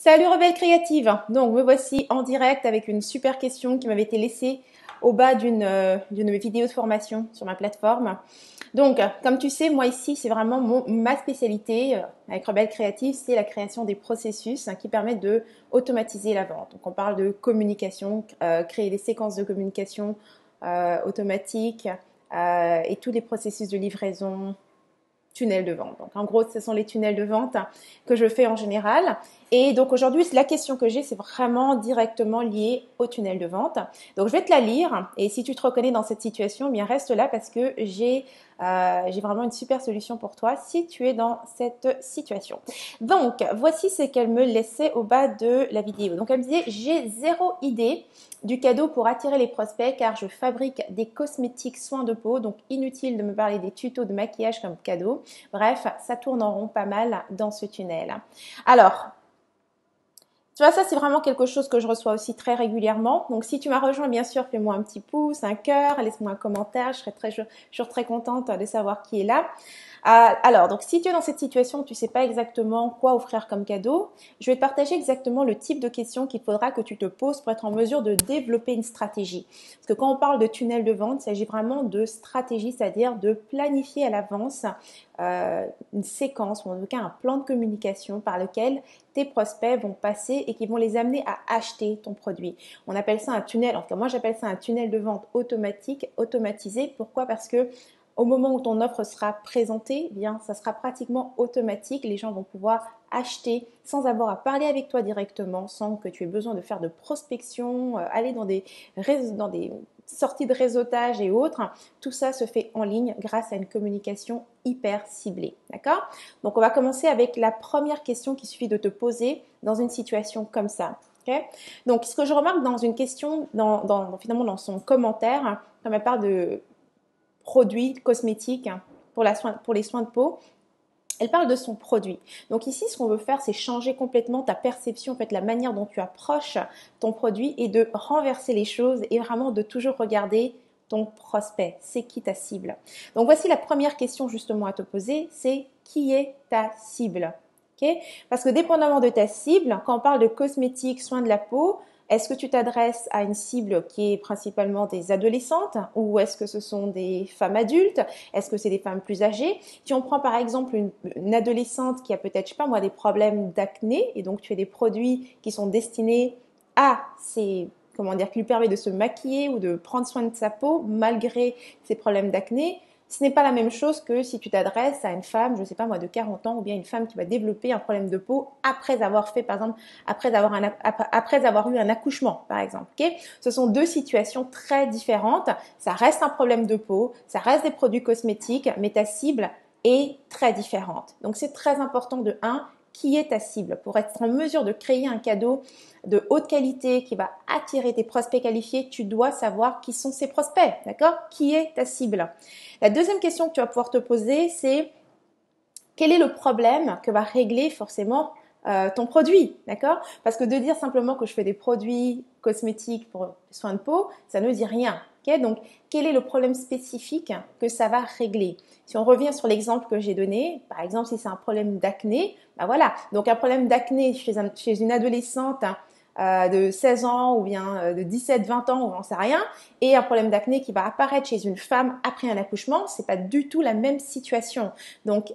Salut Rebelle Créative. Donc me voici en direct avec une super question qui m'avait été laissée au bas d'une vidéo de formation sur ma plateforme. Donc comme tu sais, moi ici c'est vraiment ma spécialité avec Rebelle Créative, c'est la création des processus qui permettent de automatiser la vente. Donc on parle de communication, créer des séquences de communication automatiques et tous les processus de livraison, tunnels de vente. Donc en gros, ce sont les tunnels de vente que je fais en général. Et donc aujourd'hui, la question que j'ai, c'est vraiment directement lié au tunnel de vente. Donc je vais te la lire et si tu te reconnais dans cette situation, bien reste là parce que j'ai vraiment une super solution pour toi si tu es dans cette situation. Donc voici ce qu'elle me laissait au bas de la vidéo. Donc elle me disait, j'ai zéro idée du cadeau pour attirer les prospects car je fabrique des cosmétiques soins de peau, donc inutile de me parler des tutos de maquillage comme cadeau. Bref, ça tourne en rond pas mal dans ce tunnel. Alors, tu vois, ça c'est vraiment quelque chose que je reçois aussi très régulièrement. Donc si tu m'as rejoint, bien sûr, fais-moi un petit pouce, un cœur, laisse-moi un commentaire, je serai très contente de savoir qui est là. Alors, donc si tu es dans cette situation, tu ne sais pas exactement quoi offrir comme cadeau, je vais te partager exactement le type de questions qu'il faudra que tu te poses pour être en mesure de développer une stratégie. Parce que quand on parle de tunnel de vente, il s'agit vraiment de stratégie, c'est-à-dire de planifier à l'avance une séquence ou en tout cas un plan de communication par lequel tes prospects vont passer et qui vont les amener à acheter ton produit. On appelle ça un tunnel, en tout cas moi j'appelle ça un tunnel de vente automatique, automatisé. Pourquoi? Parce que au moment où ton offre sera présentée, eh bien, ça sera pratiquement automatique. Les gens vont pouvoir acheter sans avoir à parler avec toi directement, sans que tu aies besoin de faire de prospection, aller dans des sorties de réseautage et autres. Tout ça se fait en ligne grâce à une communication hyper ciblée. D'accord? Donc, on va commencer avec la première question qu'il suffit de te poser dans une situation comme ça. Okay? Donc, ce que je remarque dans une question, finalement dans son commentaire, quand elle parle de produits cosmétiques pour les soins de peau, elle parle de son produit. Donc ici, ce qu'on veut faire, c'est changer complètement ta perception, en fait, la manière dont tu approches ton produit et de renverser les choses et vraiment de toujours regarder ton prospect. C'est qui ta cible? Donc voici la première question justement à te poser, c'est qui est ta cible? Okay? Parce que dépendamment de ta cible, quand on parle de cosmétiques, soins de la peau, est-ce que tu t'adresses à une cible qui est principalement des adolescentes ou est-ce que ce sont des femmes adultes? Est-ce que c'est des femmes plus âgées? Si on prend par exemple une adolescente qui a peut-être, je sais pas moi, des problèmes d'acné et donc tu as des produits qui sont destinés à qui lui permet de se maquiller ou de prendre soin de sa peau malgré ses problèmes d'acné. Ce n'est pas la même chose que si tu t'adresses à une femme, je ne sais pas moi, de 40 ans ou bien une femme qui va développer un problème de peau après avoir fait, par exemple, après avoir eu un accouchement, par exemple. Okay? Ce sont deux situations très différentes. Ça reste un problème de peau, ça reste des produits cosmétiques, mais ta cible est très différente. Donc, c'est très important de qui est ta cible pour être en mesure de créer un cadeau de haute qualité qui va attirer tes prospects qualifiés, tu dois savoir qui sont ces prospects, d'accord? Qui est ta cible? La deuxième question que tu vas pouvoir te poser, c'est quel est le problème que va régler forcément ton produit, d'accord? Parce que de dire simplement que je fais des produits cosmétiques pour les soins de peau, ça ne dit rien. Okay? Donc, quel est le problème spécifique que ça va régler? Si on revient sur l'exemple que j'ai donné, par exemple, si c'est un problème d'acné, ben voilà. Donc, un problème d'acné chez une adolescente de 16 ans ou bien de 17-20 ans, ou j'en sais rien, et un problème d'acné qui va apparaître chez une femme après un accouchement, c'est pas du tout la même situation. Donc,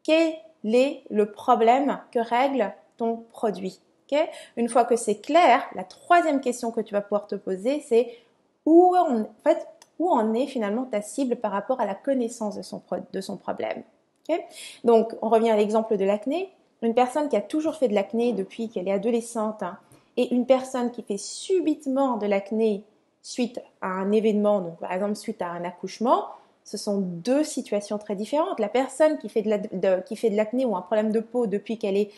quel est le problème que règle ton produit? Okay? Une fois que c'est clair, la troisième question que tu vas pouvoir te poser, c'est où en est finalement ta cible par rapport à la connaissance de son problème. Okay? Donc, on revient à l'exemple de l'acné. Une personne qui a toujours fait de l'acné depuis qu'elle est adolescente et une personne qui fait subitement de l'acné suite à un événement, donc par exemple suite à un accouchement, ce sont deux situations très différentes. La personne qui fait de l'acné ou un problème de peau depuis qu'elle est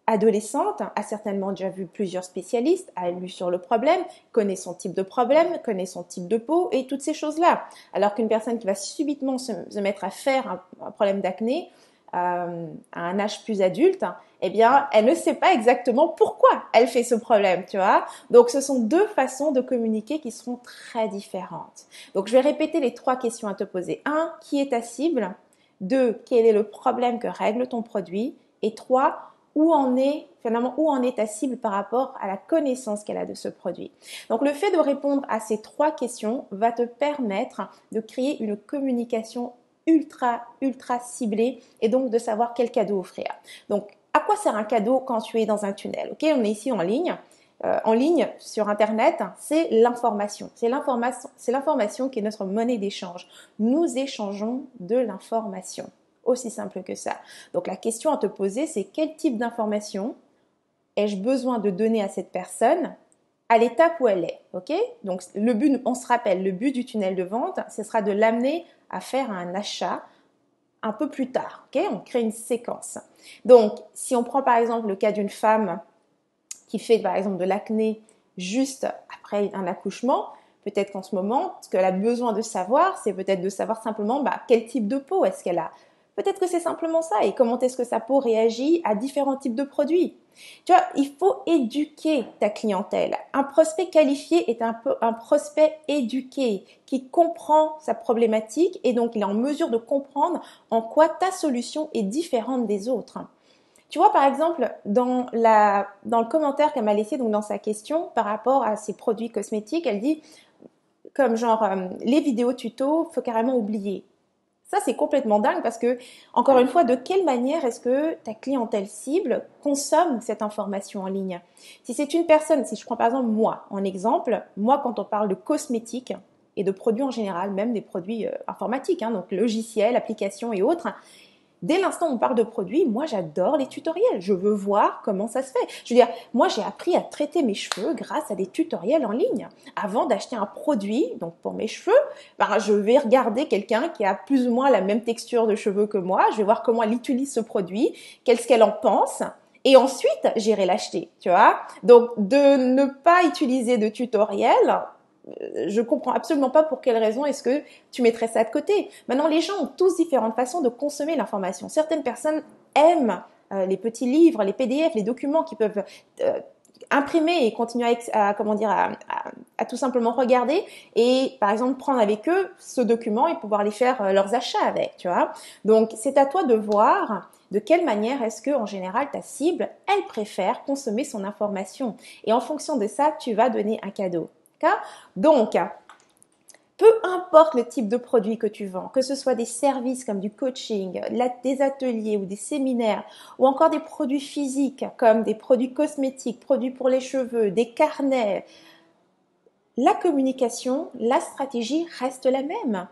adolescente a certainement déjà vu plusieurs spécialistes, a lu sur le problème, connaît son type de problème, connaît son type de peau et toutes ces choses-là. Alors qu'une personne qui va subitement se mettre à faire un problème d'acné à un âge plus adulte, eh bien, elle ne sait pas exactement pourquoi elle fait ce problème, tu vois. Donc, ce sont deux façons de communiquer qui seront très différentes. Donc, je vais répéter les trois questions à te poser. 1, qui est ta cible? 2, quel est le problème que règle ton produit? Et 3, finalement où en est ta cible par rapport à la connaissance qu'elle a de ce produit. Donc le fait de répondre à ces 3 questions va te permettre de créer une communication ultra ciblée et donc de savoir quel cadeau offrir. Donc à quoi sert un cadeau quand tu es dans un tunnel? Ok, on est ici en ligne. En ligne sur Internet, c'est l'information. C'est l'information qui est notre monnaie d'échange. Nous échangeons de l'information. Aussi simple que ça. Donc la question à te poser, c'est quel type d'information ai-je besoin de donner à cette personne à l'étape où elle est, ok? Donc le but, on se rappelle, le but du tunnel de vente, ce sera de l'amener à faire un achat un peu plus tard, ok? On crée une séquence. Donc si on prend par exemple le cas d'une femme qui fait par exemple de l'acné juste après un accouchement, peut-être qu'en ce moment, ce qu'elle a besoin de savoir, c'est peut-être de savoir simplement quel type de peau est-ce qu'elle a. Peut-être que c'est simplement ça et comment est-ce que sa peau réagit à différents types de produits. Tu vois, il faut éduquer ta clientèle. Un prospect qualifié est un prospect éduqué qui comprend sa problématique et donc il est en mesure de comprendre en quoi ta solution est différente des autres. Tu vois, par exemple, dans le commentaire qu'elle m'a laissé, donc dans sa question, par rapport à ses produits cosmétiques, elle dit, comme genre, les vidéos tutos, faut carrément oublier. Ça, c'est complètement dingue parce que, encore une fois, de quelle manière est-ce que ta clientèle cible consomme cette information en ligne? Si c'est une personne, si je prends par exemple moi, en exemple, moi, quand on parle de cosmétiques et de produits en général, même des produits informatiques, hein, donc logiciels, applications et autres, dès l'instant où on parle de produits, moi j'adore les tutoriels. Je veux voir comment ça se fait. Je veux dire, moi j'ai appris à traiter mes cheveux grâce à des tutoriels en ligne. Avant d'acheter un produit, donc pour mes cheveux, je vais regarder quelqu'un qui a plus ou moins la même texture de cheveux que moi. Je vais voir comment elle utilise ce produit, qu'est-ce qu'elle en pense. Et ensuite, j'irai l'acheter, tu vois. Donc, de ne pas utiliser de tutoriel, je comprends absolument pas pour quelle raison est-ce que tu mettrais ça de côté. Maintenant, les gens ont tous différentes façons de consommer l'information. Certaines personnes aiment les petits livres, les PDF, les documents qui peuvent imprimer et continuer à tout simplement regarder et par exemple prendre avec eux ce document et pouvoir les faire leurs achats avec, tu vois. Donc, c'est à toi de voir de quelle manière est-ce que en général ta cible, elle préfère consommer son information. Et en fonction de ça, tu vas donner un cadeau. Donc, peu importe le type de produit que tu vends, que ce soit des services comme du coaching, des ateliers ou des séminaires, ou encore des produits physiques comme des produits cosmétiques, produits pour les cheveux, des carnets, la communication, la stratégie reste la même.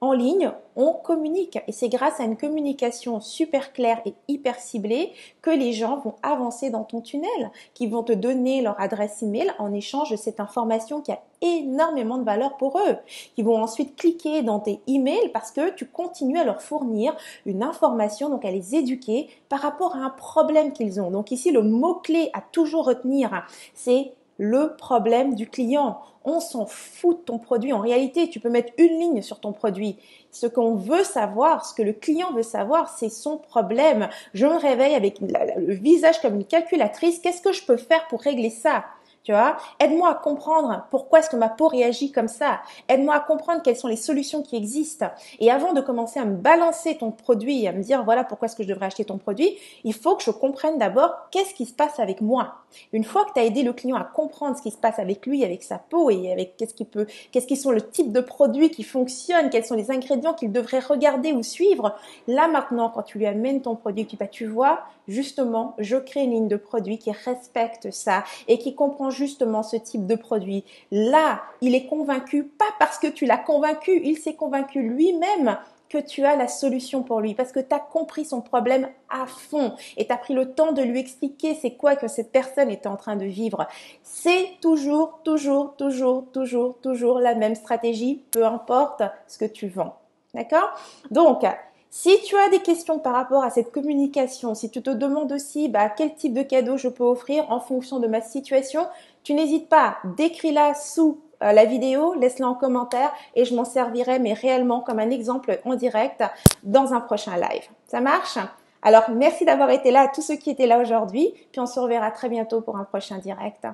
En ligne, on communique et c'est grâce à une communication super claire et hyper ciblée que les gens vont avancer dans ton tunnel, qui vont te donner leur adresse email en échange de cette information qui a énormément de valeur pour eux, qui vont ensuite cliquer dans tes emails parce que tu continues à leur fournir une information, donc à les éduquer par rapport à un problème qu'ils ont. Donc ici, le mot-clé à toujours retenir, c'est le problème du client. On s'en fout de ton produit. En réalité, tu peux mettre une ligne sur ton produit. Ce qu'on veut savoir, ce que le client veut savoir, c'est son problème. Je me réveille avec le visage comme une calculatrice. Qu'est-ce que je peux faire pour régler ça? Tu vois, aide-moi à comprendre pourquoi est-ce que ma peau réagit comme ça. Aide-moi à comprendre quelles sont les solutions qui existent. Et avant de commencer à me balancer ton produit et à me dire voilà pourquoi est-ce que je devrais acheter ton produit, il faut que je comprenne d'abord qu'est-ce qui se passe avec moi. Une fois que tu as aidé le client à comprendre ce qui se passe avec lui, avec sa peau et avec qu'est-ce qui sont le type de produits qui fonctionnent, quels sont les ingrédients qu'il devrait regarder ou suivre, là maintenant quand tu lui amènes ton produit, tu vois, justement, je crée une ligne de produit qui respecte ça et qui comprend justement ce type de produit. Là, il est convaincu, pas parce que tu l'as convaincu, il s'est convaincu lui-même que tu as la solution pour lui parce que tu as compris son problème à fond et tu as pris le temps de lui expliquer c'est quoi que cette personne était en train de vivre. C'est toujours la même stratégie, peu importe ce que tu vends. D'accord? Donc, si tu as des questions par rapport à cette communication, si tu te demandes aussi quel type de cadeau je peux offrir en fonction de ma situation, tu n'hésites pas, décris-la sous la vidéo, laisse-la en commentaire et je m'en servirai mais réellement comme un exemple en direct dans un prochain live. Ça marche? Alors, merci d'avoir été là à tous ceux qui étaient là aujourd'hui, puis on se reverra très bientôt pour un prochain direct.